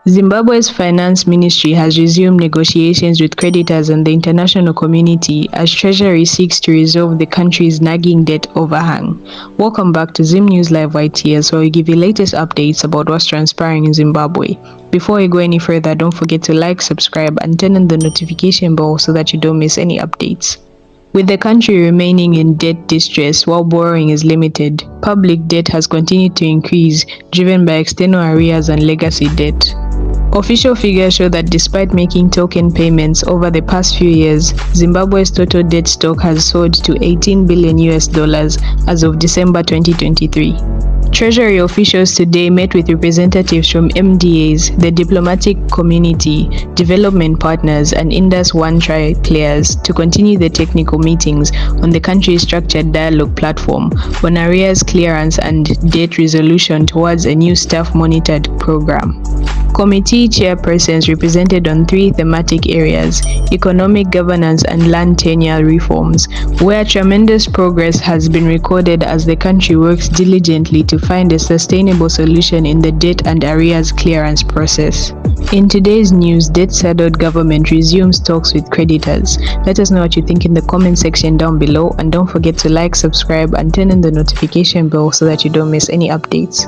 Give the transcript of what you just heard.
Zimbabwe's finance ministry has resumed negotiations with creditors and the international community as Treasury seeks to resolve the country's nagging debt overhang. Welcome back to Zim News Live YTS, where we give you latest updates about what's transpiring in Zimbabwe. Before we go any further, don't forget to like, subscribe, and turn on the notification bell so that you don't miss any updates. With the country remaining in debt distress while borrowing is limited, public debt has continued to increase, driven by external arrears and legacy debt. Official figures show that despite making token payments over the past few years, Zimbabwe's total debt stock has soared to $18 billion as of December 2023. Treasury officials today met with representatives from MDAs, the diplomatic community, development partners, and Indus One Tri players to continue the technical meetings on the country's structured dialogue platform on arrears clearance and debt resolution towards a new staff-monitored program. Committee chairpersons represented on three thematic areas: economic governance and land tenure reforms, where tremendous progress has been recorded as the country works diligently to find a sustainable solution in the debt and arrears clearance process. In today's news, debt-saddled government resumes talks with creditors. Let us know what you think in the comment section down below, and don't forget to like, subscribe, and turn on the notification bell so that you don't miss any updates.